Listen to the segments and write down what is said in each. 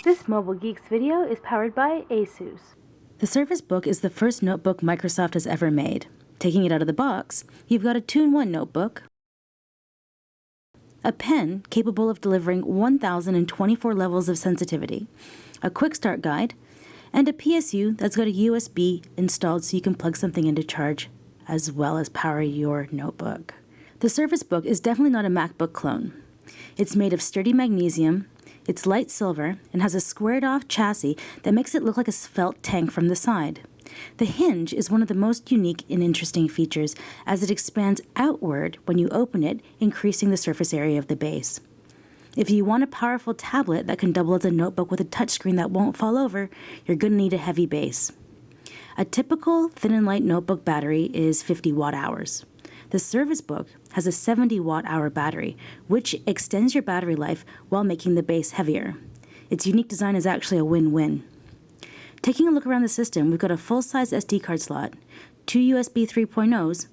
This Mobile Geeks video is powered by ASUS. The Surface Book is the first notebook Microsoft has ever made. Taking it out of the box, you've got a 2-in-1 notebook, a pen capable of delivering 1,024 levels of sensitivity, a quick start guide, and a PSU that's got a USB installed so you can plug something into charge as well as power your notebook. The Surface Book is definitely not a MacBook clone. It's made of sturdy magnesium, it's light silver, and has a squared-off chassis that makes it look like a svelte tank from the side. The hinge is one of the most unique and interesting features as it expands outward when you open it, increasing the surface area of the base. If you want a powerful tablet that can double as a notebook with a touchscreen that won't fall over, you're going to need a heavy base. A typical thin and light notebook battery is 50 watt-hours. The Surface Book has a 70 watt-hour battery, which extends your battery life while making the base heavier. Its unique design is actually a win-win. Taking a look around the system, we've got a full-size SD card slot, 2 USB 3.0s.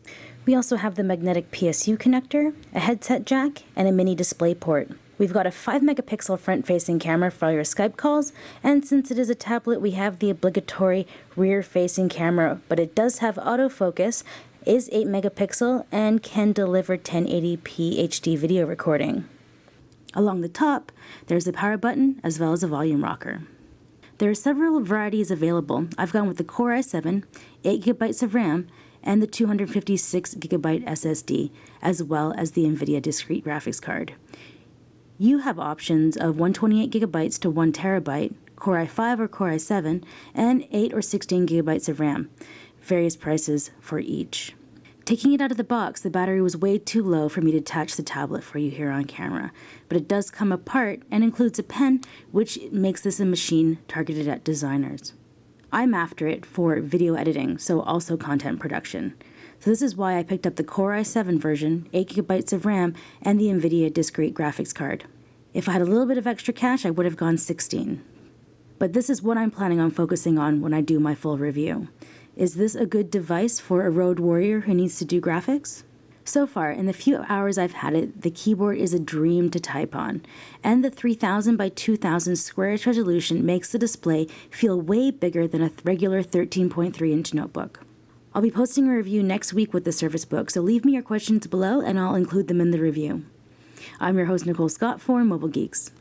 We also have the magnetic PSU connector, a headset jack, and a mini display port. We've got a 5-megapixel front-facing camera for all your Skype calls, and since it is a tablet, we have the obligatory rear-facing camera, but it does have autofocus, is 8 megapixel, and can deliver 1080p HD video recording. Along the top, there's a power button as well as a volume rocker. There are several varieties available. I've gone with the Core i7, 8GB of RAM, and the 256GB SSD, as well as the NVIDIA discrete graphics card. You have options of 128GB to 1TB, Core i5 or Core i7, and 8 or 16GB of RAM. Various prices for each. Taking it out of the box, the battery was way too low for me to attach the tablet for you here on camera, but it does come apart and includes a pen, which makes this a machine targeted at designers. I'm after it for video editing, so also content production. So this is why I picked up the Core i7 version, 8GB of RAM, and the NVIDIA discrete graphics card. If I had a little bit of extra cash, I would have gone 16. But this is what I'm planning on focusing on when I do my full review. Is this a good device for a road warrior who needs to do graphics? So far, in the few hours I've had it, the keyboard is a dream to type on, and the 3000 by 2000 square-inch resolution makes the display feel way bigger than a regular 13.3-inch notebook. I'll be posting a review next week with the Surface Book, so leave me your questions below and I'll include them in the review. I'm your host, Nicole Scott for Mobile Geeks.